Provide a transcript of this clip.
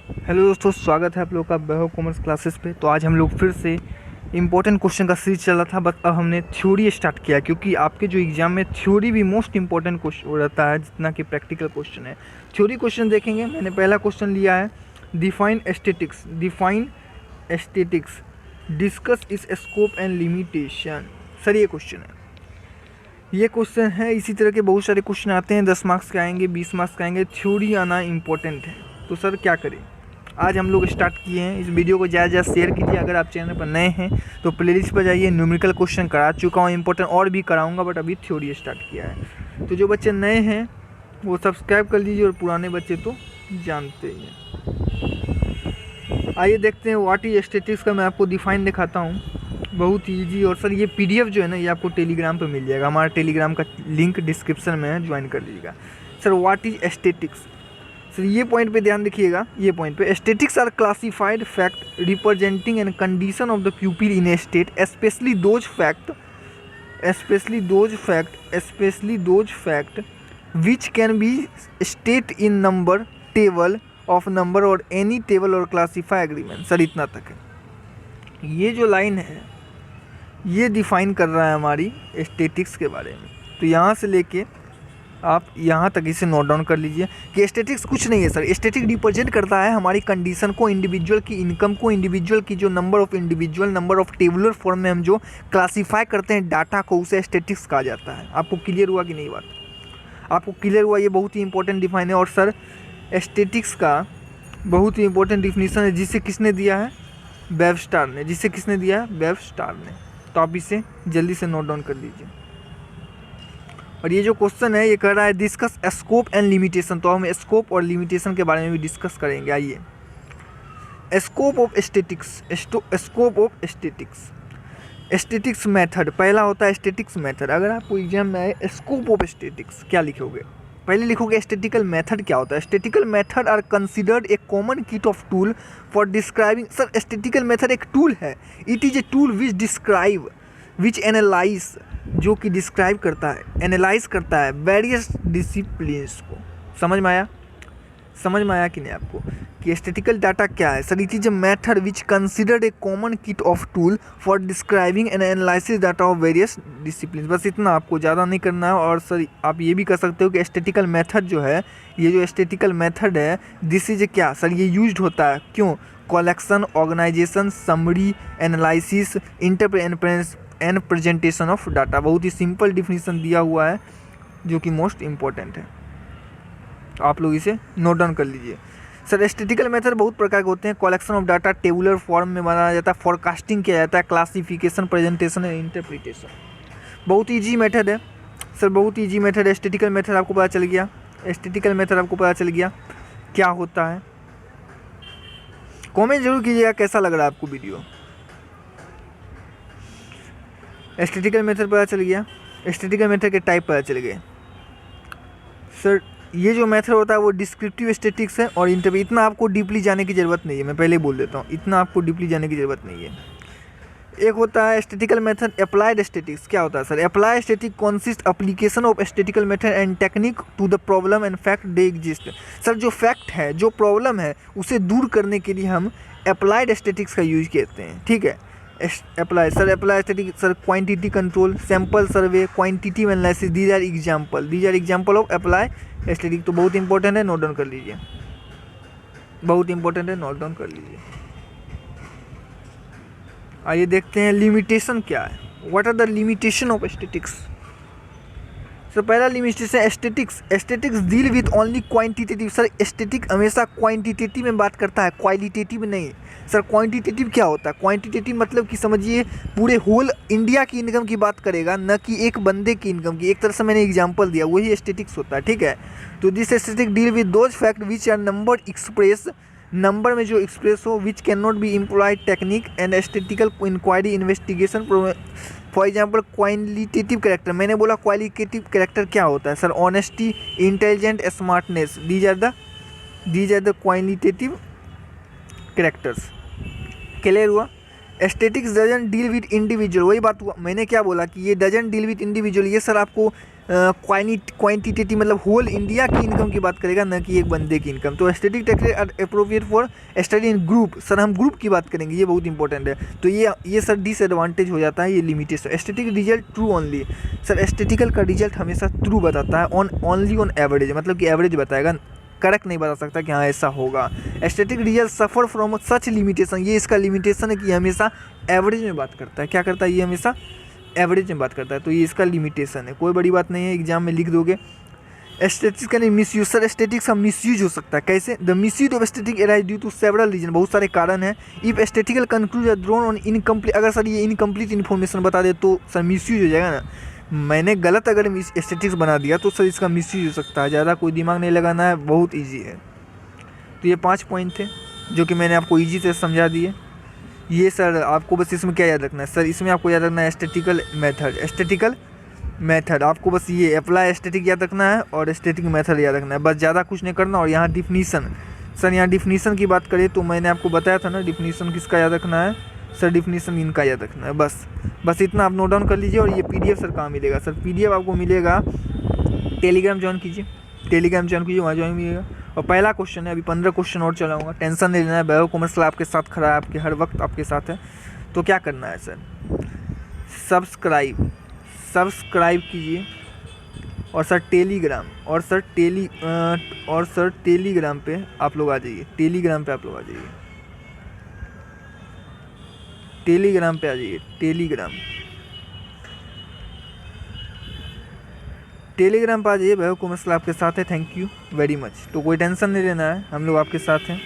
Hello दोस्तों, स्वागत है आप लोग का वैभव कॉमर्स क्लासेस पे। तो आज हम लोग फिर से इम्पोर्टेंट क्वेश्चन का सीरीज चल रहा था, बस अब हमने थ्योरी स्टार्ट किया क्योंकि आपके जो एग्जाम में थ्योरी भी मोस्ट इंपॉर्टेंट क्वेश्चन रहता है जितना कि प्रैक्टिकल क्वेश्चन है। थ्योरी क्वेश्चन देखेंगे। मैंने पहला क्वेश्चन लिया है डिफाइन एस्थेटिक्स डिस्कस इस स्कोप एंड लिमिटेशन। सर ये क्वेश्चन है। इसी तरह के बहुत सारे क्वेश्चन आते हैं, 10 मार्क्स के आएंगे, 20 मार्क्स के आएंगे। थ्योरी आना इम्पोर्टेंट है। तो सर क्या करें, आज हम लोग स्टार्ट किए हैं। इस वीडियो को ज़्यादा से ज़्यादा शेयर कीजिए। अगर आप चैनल पर नए हैं तो प्लेलिस्ट पर जाइए। न्यूमेरिकल क्वेश्चन करा चुका हूँ, इंपॉर्टेंट और भी कराऊंगा, बट अभी थ्योरी स्टार्ट किया है। तो जो बच्चे नए हैं वो सब्सक्राइब कर लीजिए और पुराने बच्चे तो जानते ही हैं। आइए देखते हैं व्हाट इज एस्थेटिक्स का मैं आपको डिफाइन दिखाता हूँ, बहुत ईजी। और सर ये पीडीएफ जो है ना, ये आपको टेलीग्राम पे मिल जाएगा। हमारा टेलीग्राम का लिंक डिस्क्रिप्शन में है, ज्वाइन कर लीजिएगा। Sir what is statistics, sir ये पॉइंट पे ध्यान रखिएगा। ये पॉइंट पे statistics are classified fact representing an condition of the pupil in a state, specially those fact which can be state in number table of number और any table और classify agreement. Sir इतना तक है। ये जो line है ये define कर रहा है हमारी एस्थेटिक्स के बारे में। तो यहाँ से लेके आप यहाँ तक इसे नोट डाउन कर लीजिए कि एस्थेटिक्स कुछ नहीं है सर। एस्थेटिक रिप्रेजेंट करता है हमारी कंडीशन को, इंडिविजुअल की इनकम को, इंडिविजुअल की जो नंबर ऑफ टेबुलर फॉर्म में हम जो क्लासीफाई करते हैं डाटा को, उसे एस्थेटिक्स कहा जाता है। आपको क्लियर हुआ कि नहीं बात? आपको क्लियर हुआ? ये बहुत ही इंपॉर्टेंट डिफाइन है। और सर एस्थेटिक्स का बहुत ही इंपॉर्टेंट डिफिनीसन है, जिसे किसने दिया है? वेबस्टर ने। जिसे किसने दिया है? वेबस्टर ने। तो आप इसे जल्दी से नोट डाउन कर लीजिए। और ये जो क्वेश्चन है ये कह रहा है डिस्कस स्कोप एंड लिमिटेशन। तो हम स्कोप और लिमिटेशन के बारे में भी डिस्कस करेंगे। आइए, स्कोप ऑफ एस्थेटिक्स मेथड। पहला होता है एस्थेटिक्स मेथड। अगर आपको एग्जाम में आए स्कोप ऑफ एस्थेटिक्स, क्या लिखोगे? पहले लिखोगे एस्थेटिकल मेथड क्या होता है। Statistical method are considered a common kit of tool for describing. Sir statistical method एक टूल है। It is a tool which analyse, जो कि डिस्क्राइब करता है, एनालाइज करता है वेरियस डिसिप्लिन्स को। समझ में आया कि नहीं आपको कि एस्थेटिकल डाटा क्या है? Sir it is a method which considered a common kit of tool for describing and analysis data of various discipline. बस इतना, आपको ज़्यादा नहीं करना है। और सर आप ये भी कर सकते हो कि एस्थेटिकल मेथड जो है, ये जो एस्थेटिकल मेथड है, दिस इज क्या सर, ये यूज्ड होता है क्यों? Collection, organisation, summary, analysis, interpret and presentation of data. बहुत ही सिंपल डिफिनीशन दिया हुआ है जो कि मोस्ट इम्पॉर्टेंट है। तो आप लोग इसे नोट डाउन कर लीजिए। सर एस्थेटिकल मेथड बहुत प्रकार के होते हैं। Collection of data tabular form में बनाया जाता है, फोरकास्टिंग किया जाता है, क्लासिफिकेशन, प्रेजेंटेशन एंड इंटरप्रिटेशन। बहुत ईजी मेथड है सर, बहुत ईजी मेथड है। एस्थेटिकल मेथड आपको पता चल गया क्या होता है। कमेंट जरूर कीजिएगा कैसा लग रहा है आपको वीडियो। एस्थेटिकल मेथड पता चल गया, एस्थेटिकल मेथड के टाइप पता चल गए। सर ये जो मेथड होता है वो डिस्क्रिप्टिव एस्थेटिक्स है और इंटरव्यू। इतना आपको डीपली जाने की ज़रूरत नहीं है, मैं पहले बोल देता हूँ, इतना आपको डीपली जाने की ज़रूरत नहीं है। एक होता है एस्थेटिकल मेथड अप्लाइड एस्थेटिक्स। क्या होता है sir? Apply statistic consist application of statistical method and technique to the problem and fact they exist. Sir जो फैक्ट है, जो प्रॉब्लम है, उसे दूर करने के लिए हम अप्लाइड एस्थेटिक्स का यूज करते हैं। ठीक है, apply statistic sir quantity control, sample survey, quantity analysis, these are example of apply statistic. तो बहुत इंपॉर्टेंट है, नोट डाउन कर लीजिए। आइए देखते हैं लिमिटेशन क्या है। What are the limitation of aesthetics? Sir पहला limitation aesthetics deal with only quantitative. Sir aesthetic हमेशा क्वांटिटेटिव में बात करता है, क्वालिटेटिव नहीं। सर क्वांटिटेटिव क्या होता है? क्वांटिटेटिव मतलब कि समझिए पूरे होल इंडिया की इनकम की बात करेगा, न कि एक बंदे की इनकम की। एक तरह से मैंने एग्जांपल दिया, वही एस्थेटिक्स होता है। ठीक है, तो this aesthetic deal with those fact which are number में जो एक्सप्रेस हो, which can not be employed technique and aesthetical inquiry investigation. For example qualitative character, मैंने बोला क्वालिटेटिव कैरेक्टर क्या होता है sir? Honesty, intelligent, smartness, these are the qualitative characters. Clear हुआ? Aesthetics doesn't deal with individual. वही बात हुआ, मैंने क्या बोला कि ये डजंट डील विद इंडिविजुअल। ये सर आपको क्वांटिटेटिव मतलब होल इंडिया की इनकम की बात करेगा, न कि एक बंदे की इनकम। तो statistics are appropriate for study in group. Sir हम ग्रुप की बात करेंगे, ये बहुत इंपॉर्टेंट है। तो ये सर डिसएडवांटेज हो जाता है, ये limitation. Static result true only, sir statistical का रिजल्ट हमेशा ट्रू बताता है, ओनली ऑन एवरेज, मतलब कि एवरेज बताएगा, करेक्ट नहीं बता सकता कि हाँ ऐसा होगा। Static result suffer from such limitation, ये इसका लिमिटेशन है कि ये हमेशा एवरेज में बात करता है। क्या करता है, ये हमेशा एवरेज में बात करता है, तो ये इसका लिमिटेशन है। कोई बड़ी बात नहीं है, एग्जाम में लिख दोगे। स्टैटिक्स का नहीं मिसयूज, सर स्टैटिक्स का मिसयूज हो सकता है। कैसे? The misuse of statistics arise due to several reason, बहुत सारे कारण हैं। If statistical conclusion drawn on incomplete, अगर सर ये इनकम्प्लीट इन्फॉर्मेशन बता दे तो सर मिसयूज हो जाएगा ना। मैंने गलत अगर स्टैटिक्स बना दिया तो सर इसका मिसयूज हो सकता है। ज़्यादा कोई दिमाग नहीं लगाना है, बहुत ईजी है। तो ये 5 पॉइंट थे जो कि मैंने आपको ईजी से समझा दिए। ये सर आपको बस इसमें क्या याद रखना है, सर इसमें आपको याद रखना है स्टैटिकल मेथड आपको बस ये अप्लाई स्टैटिक याद रखना है और स्टैटिक मेथड याद रखना है, बस ज़्यादा कुछ नहीं करना। और यहाँ डिफिनीसन, सर यहाँ डिफिनीसन की बात करें तो मैंने आपको बताया था ना, डिफिनीसन किसका याद रखना है, सर डिफिनीसन इनका याद रखना है। बस इतना आप नोट डाउन कर लीजिए। और ये पीडीएफ सर कहाँ मिलेगा, सर पीडीएफ आपको मिलेगा टेलीग्राम ज्वाइन कीजिए, वहाँ ज्वाइन मिलेगा। और पहला क्वेश्चन है, अभी 15 क्वेश्चन और चलाऊंगा, टेंशन नहीं लेना है। वैभव कॉमर्स क्लब आपके साथ खड़ा है, आपके हर वक्त आपके साथ है। तो क्या करना है सर, सब्सक्राइब कीजिए। और सर टेलीग्राम टेलीग्राम पे आप लोग आ जाइए, टेलीग्राम पे आ जाइए, टेलीग्राम पे आ जाइए। वैभव कॉमर्स क्लब आपके साथ है। Thank you very much. तो कोई टेंशन नहीं लेना है, हम लोग आपके साथ हैं।